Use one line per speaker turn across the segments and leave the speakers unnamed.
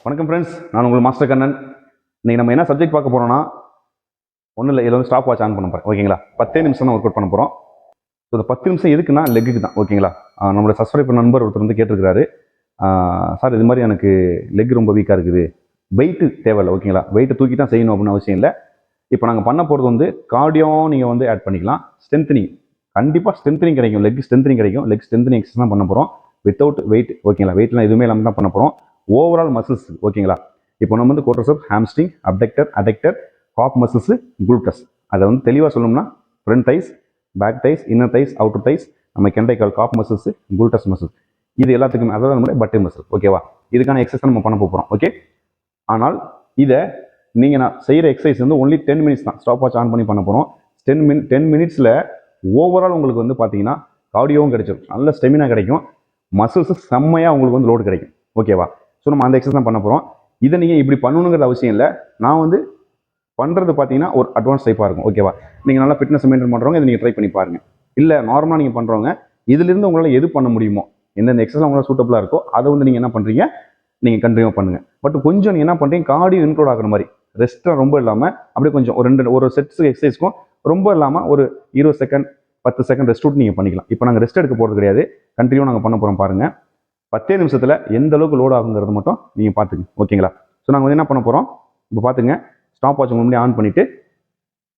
வணக்கம் ஃப்ரெண்ட்ஸ், நான் உங்கள் மாஸ்டர் கண்ணன். இன்றைக்கி நம்ம என்ன சப்ஜெக்ட் பார்க்க போகிறோம்னா, ஒன்றும் இல்லை, இதில் வந்து ஸ்டாப் வாட்ச் ஆன் பண்ண போகிறேன். ஓகேங்களா? 10 நிமிஷம் தான் ஒர்க் அவுட் பண்ண போகிறோம். ஸோ இந்த 10 நிமிஷம் எதுக்குன்னா லெக்குக்கு தான். ஓகேங்களா? நம்மளோட சப்ஸ்கிரைபர் நண்பர் ஒருத்தர் வந்து கேட்டிருக்கிறாரு, சார் இது மாதிரி எனக்கு லெக் ரொம்ப வீக்காக இருக்குது, வெயிட்டு தேவையில்லை. ஓகேங்களா? வெயிட்டு தூக்கி தான் செய்யணும் அப்படின்னு அவசியம் இல்லை. இப்போ நாங்கள் பண்ண போகிறது வந்து கார்டியோ நீங்கள் வந்து ஆட் பண்ணிக்கலாம். ஸ்ட்ரென்த்னிங், கண்டிப்பாக ஸ்ட்ரென்த்னிங் கிடைக்கும், லெக் ஸ்ட்ரென்த்னிங் கிடைக்கும். லெக் ஸ்ட்ரென்த்னிங் எக்ஸசைஸ் தான் பண்ண போகிறோம், வித்தவுட் வெயிட். ஓகேங்களா? வெயிட்லாம் எதுவுமே இல்லாமல் தான் பண்ண போகிறோம். Overall muscles. ஓகேங்களா? இப்போ நம்ம வந்து கோட்ரசப், ஹாம்ஸ்ட்ரிங், அப்டக்டர், அடக்டர், காப் மசில்ஸ், குளூட்டஸ். அதை வந்து தெளிவாக சொல்லணும்னா ஃப்ரண்ட் தைஸ், பேக் தைஸ், இன்னர் தைஸ், அவுட்டர் தைஸ், நம்ம கெண்டைக்கால், காப் மசில்ஸ், குளூட்டஸ் மசில்ஸ், இது எல்லாத்துக்குமே, அதாவது நம்மளுடைய பட்டை மசில். ஓகேவா? இதுக்கான எக்ஸசைஸ் நம்ம பண்ண போகிறோம். ஓகே, ஆனால் இதை நீங்கள் நான் செய்கிற எக்ஸசைஸ் வந்து ஒன்லி 10 மினிட்ஸ் தான். ஸ்டாப் வாட்ச் ஆன் பண்ணி பண்ண போகிறோம். 10 மினிட்ஸில் ஓவரால் உங்களுக்கு வந்து பார்த்தீங்கன்னா கார்டியோவும் கிடைச்சிடும், நல்ல ஸ்டெமினா கிடைக்கும், மசில்ஸ் செம்மையாக உங்களுக்கு வந்து லோடு கிடைக்கும். ஓகேவா? ஸோ நம்ம அந்த எக்ஸசைஸ் தான் பண்ண போகிறோம். இதை நீங்கள் இப்படி பண்ணணுங்கிற அவசியம் இல்லை. நான் வந்து பண்ணுறது பார்த்தீங்கன்னா ஒரு அட்வான்ஸ் டைப்பாக இருக்கும். ஓகேவா? நீங்கள் நல்லா ஃபிட்னஸ் மெயின்டைன் பண்ணுறவங்க இதை நீங்கள் ட்ரை பண்ணி பாருங்கள். இல்லை நார்மலாக நீங்கள் பண்ணுறவங்க இதிலிருந்து உங்களால் எது பண்ண முடியுமோ, எந்தெந்த எக்ஸசைஸ் உங்களால் சூட்டபுளாக இருக்கோ அதை வந்து நீங்கள் என்ன பண்ணுறீங்க, நீங்கள் கண்டினியூ பண்ணுங்கள். பட் கொஞ்சம் நீங்கள் என்ன பண்ணுறீங்க, கார்டியோ இன்க்ளூட் ஆகிற மாதிரி, ரெஸ்ட்டாக ரொம்ப இல்லாமல் அப்படியே கொஞ்சம் ஒரு செட்ஸுக்கு எக்ஸசைஸ்க்கும் ரொம்ப இல்லாமல் ஒரு 20 செகண்ட் 10 செகண்ட் ரெஸ்ட் விட்டு நீங்கள் பண்ணிக்கலாம். இப்போ நாங்கள் ரெஸ்ட் எடுக்க போகிறது கிடையாது, கண்டினியூ நாங்கள் பண்ண போகிறோம். பாருங்கள், 10 நிமிஷத்தில் எந்த அளவுக்கு லோட் ஆகுங்கிறது மட்டும் நீங்கள் பார்த்துங்க. ஓகேங்களா? ஸோ நாங்கள் வந்து என்ன பண்ண போகிறோம், இப்போ பார்த்துங்க, ஸ்டாப் வாட்ச் முன்னாடி ஆன் பண்ணிவிட்டு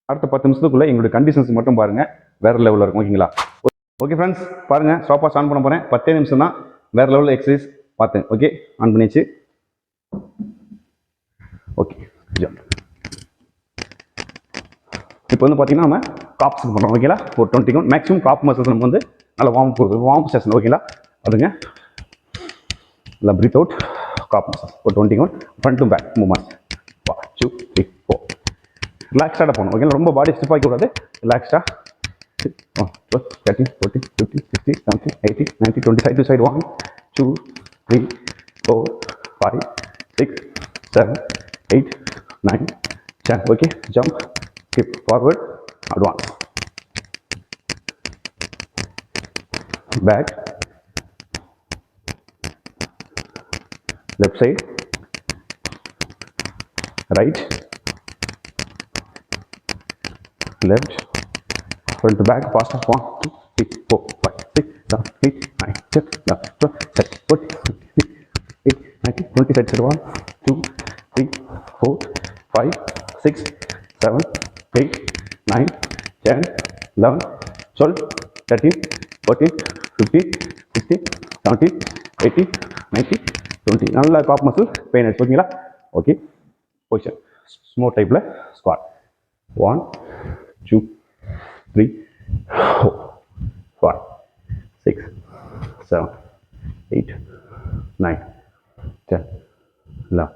அடுத்த 10 நிமிஷத்துக்குள்ளே எங்களுடைய கண்டிஷன்ஸ் மட்டும் பாருங்கள், வேறு லெவலில் இருக்கும். ஓகேங்களா? ஓகே ஃப்ரெண்ட்ஸ், பாருங்கள், ஸ்டாப் வாட்ச் ஆன் பண்ண போகிறேன். 10 நிமிஷம் தான், வேறு லெவலில் எக்ஸசைஸ் பார்த்தேன். ஓகே, ஆன் பண்ணிச்சு. ஓகே, இப்போ வந்து பார்த்தீங்கன்னா நம்ம காப்ஸுக்கு பண்ணுறோம். ஓகேங்களா? ஒரு 20 கவுண்ட் மேக்ஸிமம் காப் மசில்ஸ் நம்ம வந்து நல்லா வார்ம் செஷன். ஓகேங்களா? அதுங்க நல்லா பிரீத் அவுட், காப் மசில்ஸ் ஒரு 20 count, front to back movement. 1 2 3 4. ரிலாக்ஸ்டாக போகணும். ஓகேங்களா? ரொம்ப பாடி ஸ்டிஃப் ஆகிக்கூடாது, ரிலாக்ஸ்டாக. 12 13 14 15 16 17 18 19 20, side to side. 1 2 3 4 5 6 7 8 9 10. Okay, jump, skip, forward, advance, back, left side, right, left, front to back, faster. 1 2 3 4 5 6 7 8 9 10 11 12 13 14 15 18 19 20. Side to 1 2 3 4 5 6 7 8 9 10 11 12 13 14 15 16 17 18 19 20. நல்லா காப் மசில் பெயின் ஆயிடுச்சு. ஓகேங்களா? ஓகே, பொசிஷன் ஸ்மோ டைப்பில் ஸ்குவாட். 1 2 3 4 5 6 7 8 9 10 11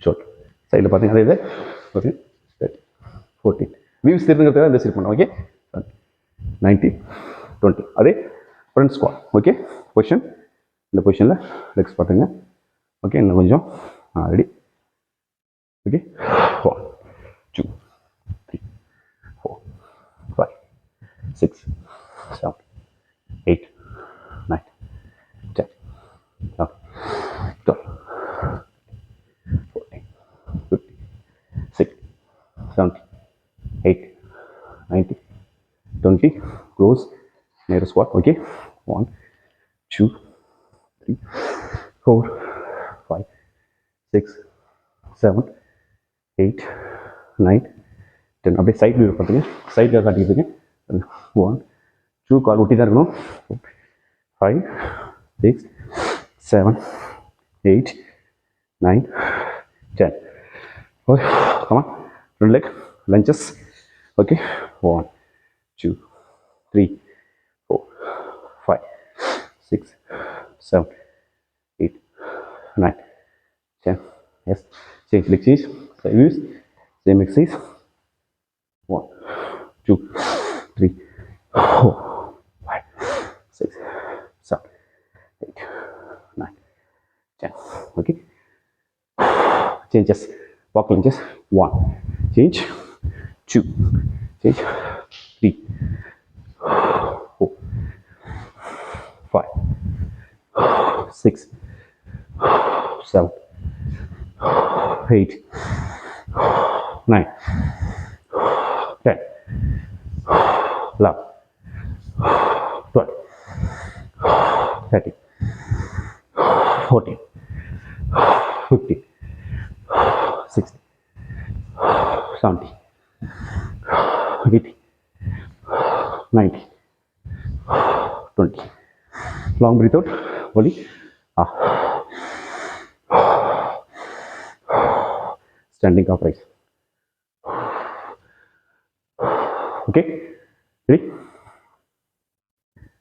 12. சைடில் பார்த்தீங்கன்னா இது ஓகே 14 வியூஸ் தெரிஞ்சுக்கிறதுக்காக இந்த சைட் பண்ணோம். ஓகே, 90 20. அதே ஃப்ரண்ட் ஸ்குவாட். ஓகே, பொசிஷன், இந்த பொசிஷனில் லெக்ஸ் பார்த்துங்க. ஓகே, இன்னும் கொஞ்சம் ready. Okay, 1 2 3 4 5 6 7 8 9 10 11 12 14 15 16 17 8 90 20. Close, near squat. Okay, 1 2 3 4 5 6 7 8 9 10. அப்படியே சைட் வியூ பார்த்துங்க, சைடில் காட்டிக்கிட்டு இருக்கேன். 1 2 கால் ஒட்டி தான் இருக்கணும். 5 6 7 8 9 10. Okay, come on, front leg lunges. Okay, 1 2 3 4 5 6 7 8 9 10. Yes, change leg change, side views, same exercise. 1 2 3 4 5 6 7 8 9 10. Okay, changes, walk lunges. 1 change, 2 change, 3 4 5 6 7 8, 9, 10, 11, 12, 13, 14, 15, 16, 17, 18, 19, 20. Long breathe out. Body. Standing upright. Okay. Ready?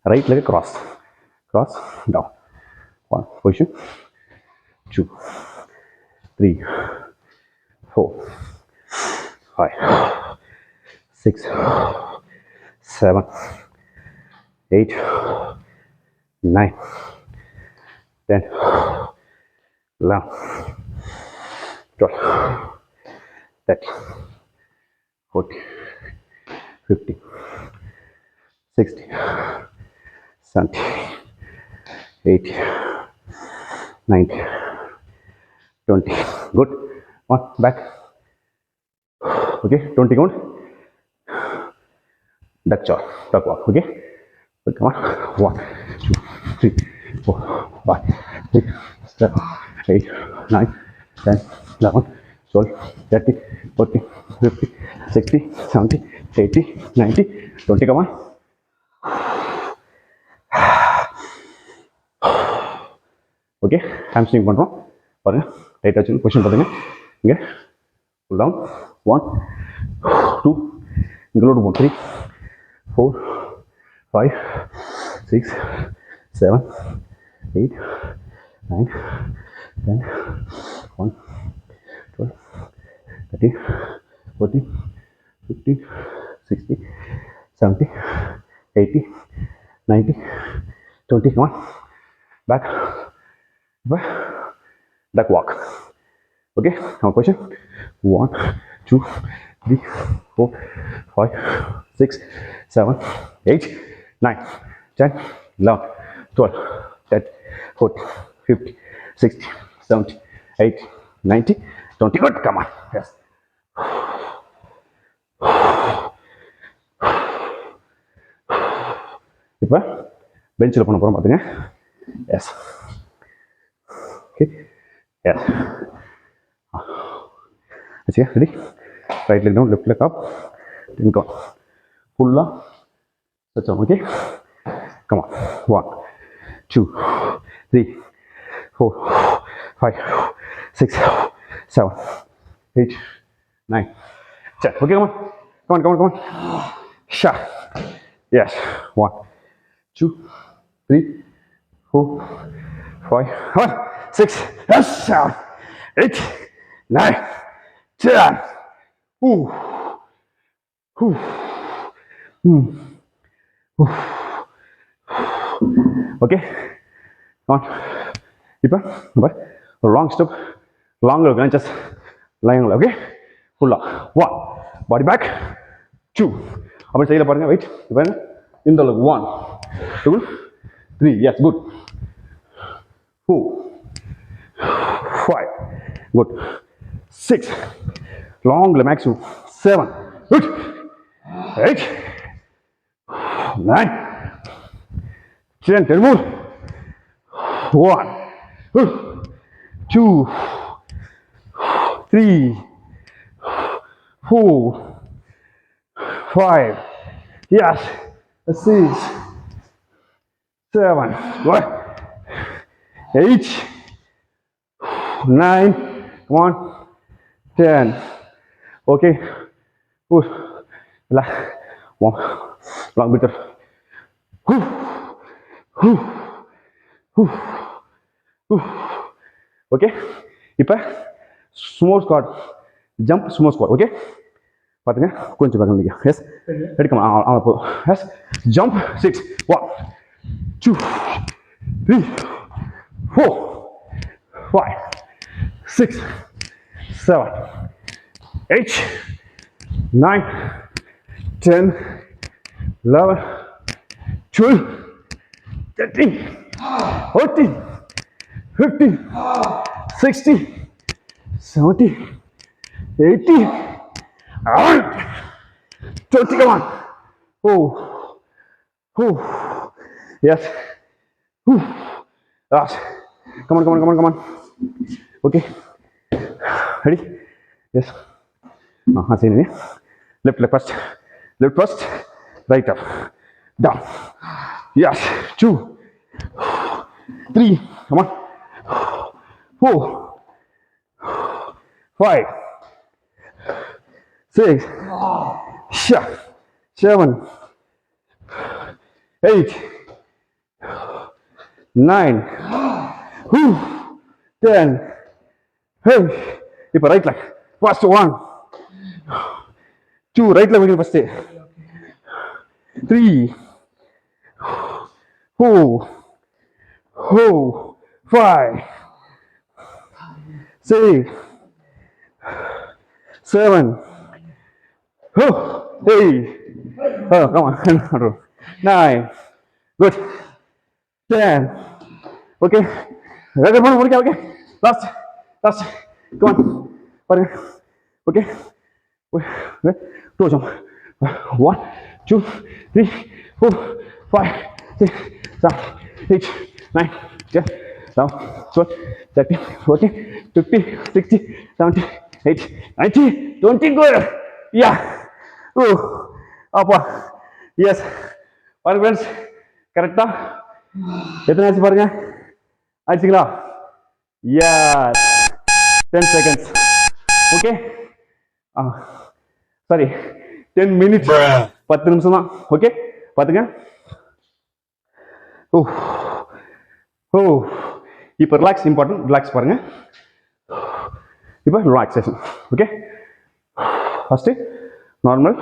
Right leg cross. Cross down. 1 position. 2, 3, 4, 5, 6, 7, 8, 9, 10, 11, 12, 13, 14, 15, 16, 17, 18, 19, 20. Good. One back. Okay, 20 count. Duck jaw, duck walk. Okay. So come on. 1, 2, 3, 4, 5, 6, 7, 8, 9, 10, 11, 12, 13, 14, 15, 16, 17, 18, 19, 20. Come on. Okay, hamstring பண்ணுறோம் பாருங்கள். Right வச்சு position பார்த்துங்க. இங்கே pull down 1, 2, இங்கே load போகும் 3, 4, 5, 6, 7, 8, 9, 10, 11, 12, 13, 14, 15, 16, 17, 18, 19, 20. Come on. Back. Duck walk. Okay, now position 1, 2, 3, 4, 5, 6, 7, 8, 9, 10, 11, 12, 13, 14, 15, 16, 17, 18, 19, 20. Good. Come on. Yes. இப்போ பெஞ்சில் பண்ண போகிறோம் பார்த்துங்க. S. Okay. Yes. Okay. Ready? Right leg down, left leg up. Then go. Pull up. Touch on. Okay. Come on. 1, 2, 3, 4, 5, 6, 7, 8, 9, 10. Okay. Come on. Come on. Shot. Yes. 1, 2, 3, 4, 5, 1, 6, 7, 8, 9, 10. Ooh. Ooh. Okay. Come on. இப்போ ஒரு long step, long இருக்கும், just லைனில். Okay, ஃபுல்லாக 1, பாடி back 2, அப்படி சைடில் பாருங்க. Wait இப்போ இந்த அளவுக்கு 1, 2, 3. Yes, good. 4, 5, good. 6, long maximum. 7, good. 8, 9, 10. 10 more. 1, 2, 3, 4, 5. Yes. 6, 7. Good. 8, 9, 1, 10. Okay. Push. One. Long breather. Okay. இப்போ sumo squat, jump sumo squat. Okay, பார்த்துங்க. கொஞ்சம் பார்க்க முடியும். எஸ், எடுக்கணும். அவனை போதும். Yes, jump 6, 1, 2, 3, 4, 5, 6, 7, 8, 9, 10, 11, 12, 13, 14, 15, 16, 70, 80, 20, come on. Oh, oh, yes. Last. Come on, come on, come on, come on. Okay. Ready? Yes. Same. Left first. Left first. Right up. Down. Yes. 2, 3. Come on. 4, 5, 6, 7, 8, 9, 10. Hey, இப்போ right leg. First 1, 2, right leg வைக்கணும் first. 3, 4, 5, 6, 7, 8. Come on. 9. Good. 10. Okay. Okay. Last. Come on. Okay. Two jump. 1, 2, 3, 4, 5, 6, 7, 8, 9, 10, 11, 12, 13, 14, 15, 16, 17, 18, 19, 20. Good. Yeah. அப்பா yes பாருங்க friends, கரெக்டா எத்தனை ஆச்சு பாருங்க, ஆச்சுங்களா? Yes 10 seconds. Okay, sorry 10 minutes, 10 நிமிஷம் தான். ஓகே பார்த்துங்க. இப்போ ரிலாக்ஸ் இம்பார்ட்டன்ட், ரிலாக்ஸ் பாருங்க. இப்போ ரிலாக்ஸேஷன். ஓகே, ஃபர்ஸ்ட் நார்மல்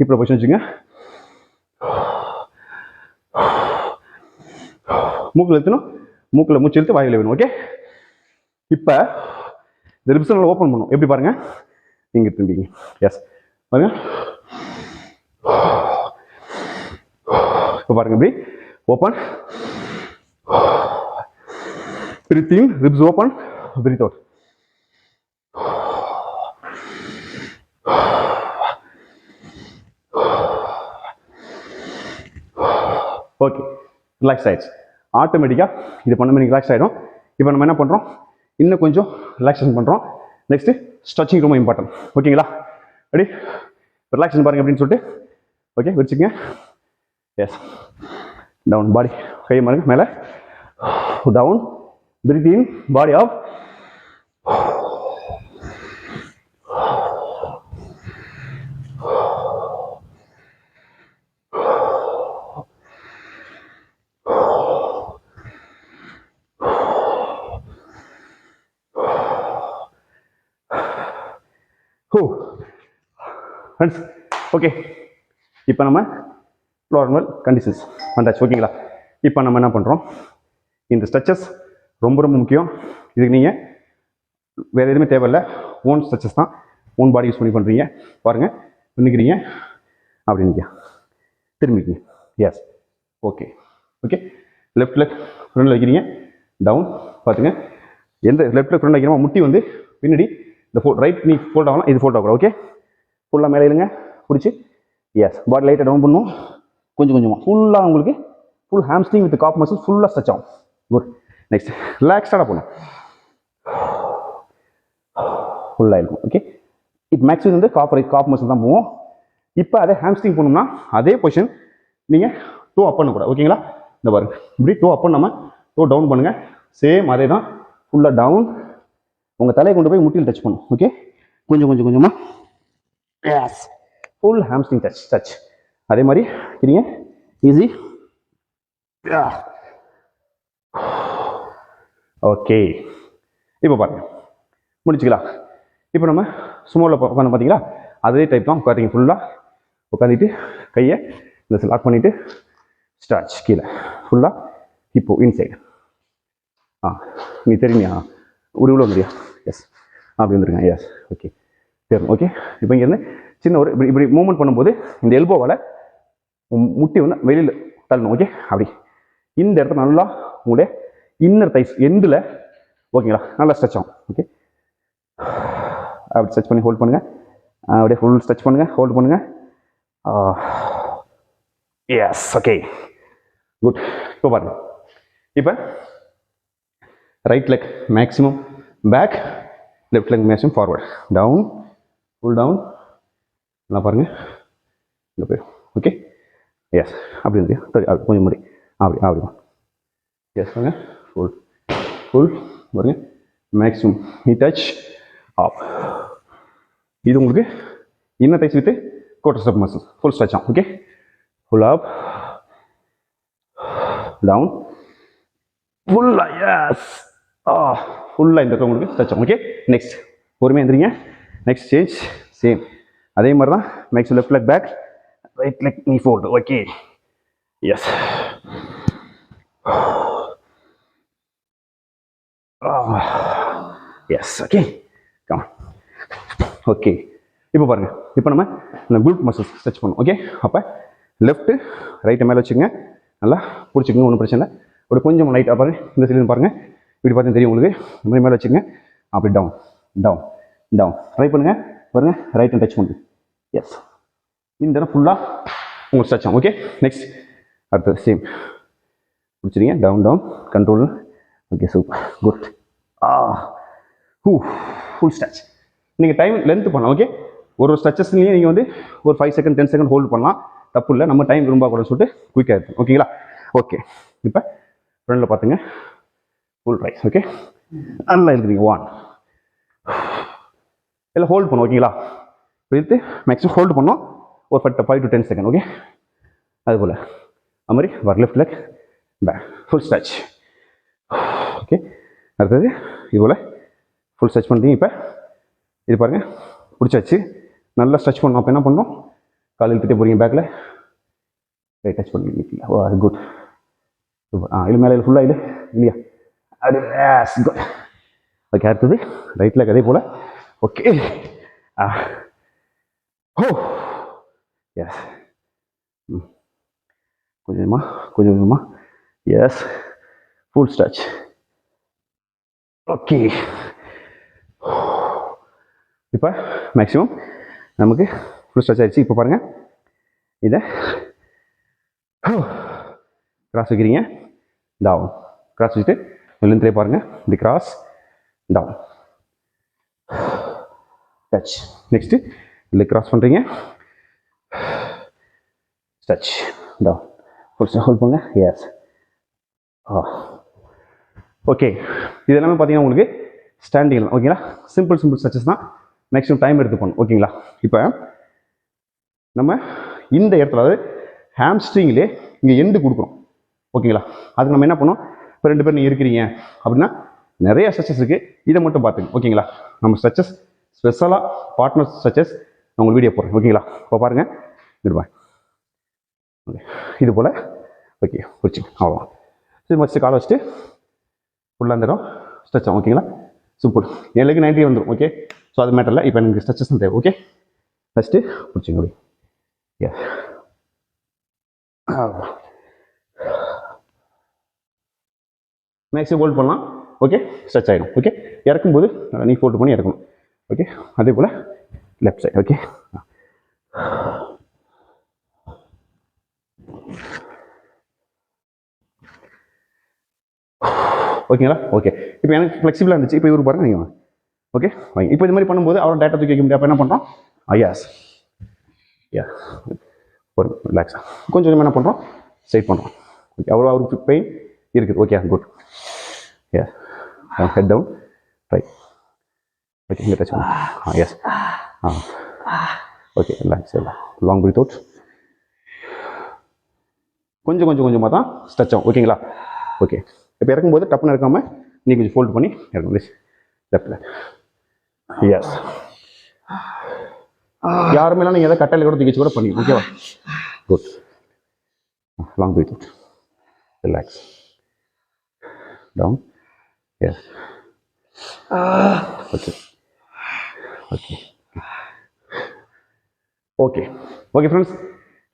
இப்போ பொசிஷன் வச்சுங்க. மூக்கில் இழுத்தணும், மூக்கில் மூச்சு இழுத்து வாயில் வேணும். ஓகே, இப்போ இந்த ரிப்ஸ் நல்லா ஓப்பன் பண்ணும். எப்படி பாருங்க, இங்கே திரும்பிங்க. எஸ் பாருங்க, இப்போ பாருங்க இப்படி open, breathe in, ribs open, breathe out. Okay, relax ஆயிடுச்சு. ஆட்டோமேட்டிக்காக இது பண்ண ரிலாக்ஸ் ஆகிடும். இப்போ நம்ம என்ன பண்ணுறோம், இன்னும் கொஞ்சம் ரிலாக்ஸேஷன் பண்ணுறோம். நெக்ஸ்ட்டு ஸ்ட்ரெச்சிங் ரொம்ப இம்பார்ட்டன்ட். ஓகேங்களா? ரெடி? ரிலாக்ஸேஷன் பாருங்க அப்படின்னு சொல்லிட்டு. ஓகே, வச்சுக்கங்க. எஸ், டவுன் பாடி, கை பாருங்க மேலே, down, breathe in, body up. Friends, okay, இப்போ நம்ம நார்மல் கண்டிஷன்ஸ் வந்தாச்சு. ஓகேங்களா? இப்போ நம்ம என்ன பண்ணுறோம், இந்த ஸ்ட்ரெச்சஸ் ரொம்ப ரொம்ப முக்கியம். இதுக்கு நீங்கள் வேறு எதுவுமே தேவையில்லை, ஓன் ஸ்ட்ரெச்சஸ் தான், ஓன் பாடி யூஸ் பண்ணி பண்ணுறீங்க. பாருங்கள், நிற்கிறீங்க, அப்படி நிற்க, திரும்பிக்கிங்க. Yes, okay. Okay, left leg ஃப்ரண்டில் வைக்கிறீங்க, டவுன் பார்த்துங்க. எந்த லெஃப்ட் லெக் ஃப்ரண்டில் வைக்கிறோமோ முட்டி வந்து பின்னாடி, இந்த ரைட் நீ ஃபோல்ட் ஆகலாம், இது ஃபோல்ட் ஆகக்கூடாது. ஓகே, ஃபுல்லாக மேலே இருங்க, பிடிச்சி. எஸ், பாடி லைட்டாக டவுன் பண்ணும், கொஞ்சம் கொஞ்சமாக ஃபுல்லாக உங்களுக்கு full hamstring with calf muscle ஃபுல்லாக ஸ்ட்ரெச் ஆகும். குட். நெக்ஸ்ட் ரிலாக்ஸ்டாக போகணும், ஃபுல்லாக இருக்கும். ஓகே, இப்போ மேக்ஸிமம் வந்து காப் மசில் தான் போவோம். இப்போ அதே ஹாம்ஸ்ட்ரிங் போகணும்னா அதே பொசிஷன் நீங்கள் டோ அப் பண்ணக்கூடாது. ஓகேங்களா? இந்த பாருங்க, இப்படி டோ அப் பண்ணாமல் டோ டவுன் பண்ணுங்கள். சேம் அதே தான், ஃபுல்லாக டவுன், உங்கள் தலையை கொண்டு போய் முட்டியில் டச் பண்ணும். ஓகே, கொஞ்சமாக. Yes, full hamstring touch. அதே மாதிரி இருங்க, ஈஸி. ஓகே, இப்போ பாருங்க, முடிச்சுக்கலாம். இப்போ நம்ம சுமோவில் உட்காந்து பார்த்தீங்களா, அதே டைப் தான். உட்காந்துங்க, ஃபுல்லாக உட்காந்துட்டு கையை இந்த லாக் பண்ணிவிட்டு ஸ்ட்ரெச் கீழே ஃபுல்லாக. இப்போ இன்சைடு நீ தெரியுமியா, உள்ள வந்துடியா? எஸ், அப்படி வந்துருங்க. எஸ், ஓகே, தெரியும். ஓகே, இப்போ இங்கேருந்து சின்ன ஒரு இப்படி மூவ்மெண்ட் பண்ணும்போது இந்த எல்போவால் முட்டி வந்து வெளியில் தள்ளணும். ஓகே, அப்படி இந்த இடத்துல நல்லா உங்களுடைய இன்னர் தைஸ் எண்டில், ஓகேங்களா, நல்லா ஸ்ட்ரெச் ஆகும். ஓகே, அப்படி ஸ்ட்ரெச் பண்ணி ஹோல்ட் பண்ணுங்கள். அப்படியே ஃபுல் ஸ்ட்ரெச் பண்ணுங்கள், ஹோல்ட் பண்ணுங்கள். Yes, okay, good. இப்போ பாருங்கள், இப்போ right leg maximum back, left leg maximum forward, down, full down. நல்லா பாருங்கள், இங்கே போய் ஓகே. எஸ், அப்படி இருக்கு, கொஞ்சம் முடி அப்படி எஸ் பாருங்க, ஃபுல் பாருங்க, மேக்ஸிமம் நீ டச் ஆப். இது உங்களுக்கு inner thighs with quarter step muscle full stretch ஆகும். ஓகே, ஃபுல் அப், டவுன், ஃபுல்லாக எஸ் ஃபுல்லாக இந்த உங்களுக்கு ஸ்ட்ரெச் ஆகும். ஓகே, நெக்ஸ்ட் பொறுமையாக எந்திரிங்க. நெக்ஸ்ட் சேஞ்ச் சேம் அதே மாதிரி தான். Maximum left leg back, right leg knee fold. Okay, yes, yes, okay, come. Okay, இப்போ பாருங்கள், இப்போ நம்ம இந்த குளூட் மசில்ஸ் ஸ்ட்ரெச் பண்ணோம். ஓகே, அப்போ லெஃப்ட்டு ரைட்டை மேலே வச்சுக்கோங்க, நல்லா பிடிச்சிக்கோங்க, ஒன்றும் பிரச்சனை இல்லை. அப்படி கொஞ்சம் லைட்டாக பாருங்கள், இந்த சைடு பாருங்கள், இப்படி பார்த்தீங்கன்னா தெரியும் உங்களுக்கு. இந்த மாதிரி மேலே வச்சுக்கோங்க, அப்படி டவுன் டவுன் டவுன் ட்ரை பண்ணுங்கள். பாருங்கள், ரைட் டச் பண்ணுங்க. எஸ், இந்த இடம் ஃபுல்லாக உங்களுக்கு ஸ்ட்ரெச் ஆகும். ஓகே, நெக்ஸ்ட் அடுத்தது சேம் பிடிச்சிருங்க, down down control. Okay, super, good. Full stretch. நீங்கள் டைம் லென்த் பண்ணலாம். ஓகே, ஒரு ஸ்ட்ரெச்சஸ்லேயும் நீங்கள் வந்து ஒரு 5 செகண்ட் 10 செகண்ட் ஹோல்டு பண்ணலாம், தப்பு இல்லை. நம்ம டைம் ரொம்ப கூடன்னு சொல்லிட்டு குயிக்காக இருக்கும். ஓகேங்களா? ஓகே, இப்போ ஃப்ரெண்டில் பார்த்துங்க, ஃபுல் ரைஸ். ஓகே, நல்லா இருக்குதுங்க. 1 எல்லாம் ஹோல்டு பண்ணும். ஓகேங்களா? இழுத்து மேக்ஸிமம் ஹோல்டு பண்ணோம் ஒரு 5 to 10 செகண்ட். ஓகே, அதுபோல் அது மாதிரி வர left leg back full stretch. Okay, அடுத்தது இதுபோல் ஃபுல் ஸ்ட்ரெச் பண்ணுறீங்க. இப்போ இது பாருங்கள், பிடிச்சாச்சு, நல்லா ஸ்ட்ரெச் பண்ணோம். அப்போ என்ன பண்ணோம், கால் இழுத்துட்டே போகிறீங்க பேக்கில், ரைட் டச் பண்ணிக்கலாம். ஓ, அது குட், சூப்பர். இது மேலே இது ஃபுல்லாக இது இல்லையா, அது எஸ், குட். ஓகே, அடுத்தது ரைட் லெக் அதே போல். ஓகே, ஓ எஸ், கொஞ்சமாக கொஞ்சமாக எஸ், ஃபுல் ஸ்ட்ரெச். ஓகே, இப்போ மேக்ஸிமம் நமக்கு ஃபுல் ஸ்ட்ரெச் ஆகிடுச்சு. இப்போ பாருங்கள், இதை கிராஸ் வைக்கிறீங்க, டவுன், கிராஸ் வச்சுட்டு வெளியே பாருங்கள், இந்த கிராஸ் டவுன் டச். நெக்ஸ்ட்டு இல்லை கிராஸ் பண்ணுறீங்க, touch down, full stretch hold பண்ணுங்க. எஸ், ஓகே, இது எல்லாமே பார்த்தீங்கன்னா உங்களுக்கு ஸ்டாண்டிங். ஓகேங்களா? சிம்பிள் ஸ்ட்ரெச்சஸ் தான், மேக்ஸிமம் டைம் எடுத்து பண்ணணும். ஓகேங்களா? இப்போ நம்ம இந்த இடத்துல, அதாவது ஹாம்ஸ்ட்ரிங்லேயே இங்கே எண்டு கொடுக்குறோம். ஓகேங்களா? அதுக்கு நம்ம என்ன பண்ணோம், இப்போ 2 பேர் நீங்கள் இருக்கிறீங்க அப்படின்னா நிறைய ஸ்ட்ரெச்சஸ் இருக்குது, இதை மட்டும் பார்த்துங்க. ஓகேங்களா? நம்ம ஸ்ட்ரெச்சஸ் ஸ்பெஷலாக பார்ட்னர் ஸ்ட்ரெச்சஸ் நான் உங்களுக்கு வீடியோ போடுறேன். ஓகேங்களா? இப்போ பாருங்கள், இருப்பா, ஓகே, இது போல். ஓகே, பிடிச்சி அவ்வளோ சரி, மஸ்ட்டு காலை வச்சுட்டு ஃபுல்லாக அந்த இடம் ஸ்ட்ரெச் ஆகும். ஓகேங்களா? சூப்பர். எனக்கு 90 வந்துடும். ஓகே, ஸோ அது மேட்டர் இல்லை, இப்போ எனக்கு ஸ்ட்ரெச்சஸ் தான் தேவை. ஓகே, ஃபஸ்ட்டு பிடிச்சிங்க அப்படி. எஸ், மேக்ஸிமம் ஹோல்ட் பண்ணலாம். ஓகே, ஸ்ட்ரெச் ஆகிடும். ஓகே, இறக்கும்போது நீ ஃபோல்டு பண்ணி இறக்கணும். ஓகே, அதே போல் லெஃப்ட் சைடு. ஓகே, ஓகேங்களா? ஓகே, இப்போ எனக்கு ஃப்ளெக்சிபிளாக இருந்துச்சு. இப்போ இவர் பாருங்க, நீங்கள் ஓகே வாங்க. இப்போ இது மாதிரி பண்ணும்போது அவரோட டேட்டா தூக்கி வைக்க முடியாது. அப்போ என்ன பண்ணுறோம், ஐயாஸ் யா ஒரு ரிலாக்ஸாக கொஞ்சம் கொஞ்சமாக என்ன பண்ணுறோம், ஸ்ட்ரைட் பண்ணுறோம். ஓகே, அவருக்கு பெயின் இருக்குது. Okay, good. Yeah, head down, right. Okay, இங்கே டச் பண்ணும். Yes, okay, relax. எல்லாம் லாங் பிரீத் அவுட். கொஞ்சமாக தான் ஸ்ட்ரெச் ஆகும். ஓகேங்களா? ஓகே, இப்போ இறக்கும்போது டப்புன்னு இருக்காமல் நீ கொஞ்சம் ஃபோல்டு பண்ணி இறக்கும். லெஃப்டில். எஸ், யாருமே நீங்கள் எதாவது கட்டையில் கூட தூக்கி கூட பண்ணி. ஓகேவா? Good. Long breath out, relax, down. Yes, okay okay okay okay friends,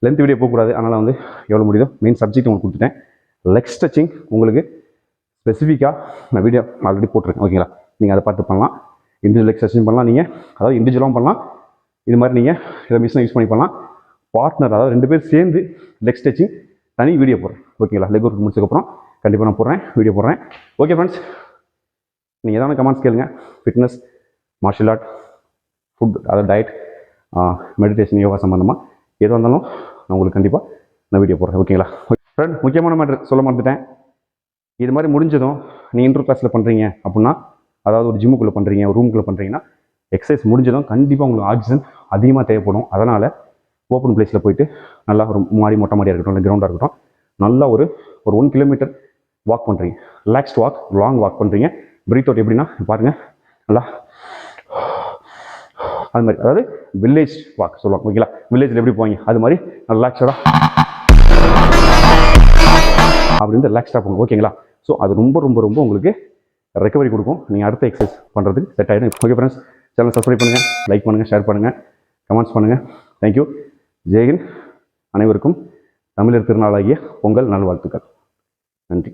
length video போகக்கூடாது, அதனால் வந்து எவ்வளோ முடியுதோ மெயின் சப்ஜெக்ட் உங்களுக்கு கொடுத்துட்டேன். லெக் ஸ்ட்ரெச்சிங் உங்களுக்கு ஸ்பெசிஃபிக்காக நான் வீடியோ ஆல்ரெடி போட்டிருக்கேன். ஓகேங்களா? நீங்கள் அதை பார்த்து பண்ணலாம். இண்டிவிஜுவல் எக்ஸசைஸ் பண்ணலாம் நீங்கள், அதாவது இண்டிவிஜுவலாகவும் பண்ணலாம், இது மாதிரி நீங்கள் இதை மிஷினை யூஸ் பண்ணி பண்ணலாம். பார்ட்னர் அதாவது 2 பேர் சேர்ந்து லெக் ஸ்ட்ரெச்சிங் தனி வீடியோ போடுறேன் ஓகேங்களா. லெக் ஒர்க் முடிச்சதுக்கப்புறம் கண்டிப்பாக நான் போடுறேன், வீடியோ போடுறேன். ஓகே ஃப்ரெண்ட்ஸ், நீங்கள் எதாவது கமெண்ட்ஸ் கேளுங்க. ஃபிட்னஸ், மார்ஷியல் ஆர்ட், ஃபுட், அதாவது டயட், மெடிடேஷன், யோகா சம்மந்தமாக எது வந்தாலும் நான் உங்களுக்கு கண்டிப்பாக நான் வீடியோ போடுறேன் ஓகேங்களா. ஃப்ரெண்ட், முக்கியமான மேட்ரு சொல்ல மறந்துட்டேன். இது மாதிரி முடிஞ்சதும் நீங்கள் இன்டர் கிளாஸில் பண்ணுறீங்க அப்படின்னா, அதாவது ஒரு ஜிம்முக்குள்ளே பண்ணுறீங்க, ஒரு ரூமுக்குள்ளே பண்ணுறீங்கன்னா, எக்ஸசைஸ் முடிஞ்சதும் கண்டிப்பாக உங்களுக்கு ஆக்சிஜன் அதிகமாக தேவைப்படும். அதனால் ஓப்பன் பிளேஸில் போயிட்டு நல்லா ஒரு மாடி, மொட்டை மாடியாக இருக்கட்டும், இல்லை கிரவுண்டாக இருக்கட்டும், நல்லா ஒரு 1 கிலோமீட்டர் வாக் பண்ணுறீங்க, ரிலாக்ஸ்ட் வாக், லாங் வாக் பண்ணுறீங்க. பிரீத் அவுட் எப்படின்னா பாருங்கள், நல்லா அது மாதிரி, அதாவது வில்லேஜ் வாக் சொல்லுவாங்க ஓகேங்களா. வில்லேஜில் எப்படி போவீங்க அது மாதிரி ரிலாக்ஸ்டாக அப்படின்னு ரிலாக்ஸ்டாக போங்க ஓகேங்களா. ஸோ அது ரொம்ப ரொம்ப ரொம்ப உங்களுக்கு ரெக்கவரி கொடுக்கும். நீங்கள் அடுத்த எக்ஸசைஸ் பண்ணுறதுக்கு செட் ஆகிடும். ஓகே ஃப்ரெண்ட்ஸ், சேனல் சப்ஸ்கிரைப் பண்ணுங்கள், லைக் பண்ணுங்கள், ஷேர் பண்ணுங்கள், கமெண்ட்ஸ் பண்ணுங்கள். தேங்க்யூ. ஜெய்ஹிந்த். அனைவருக்கும் தமிழர் திருநாளாகிய பொங்கல் நல்வாழ்த்துக்கள். நன்றி.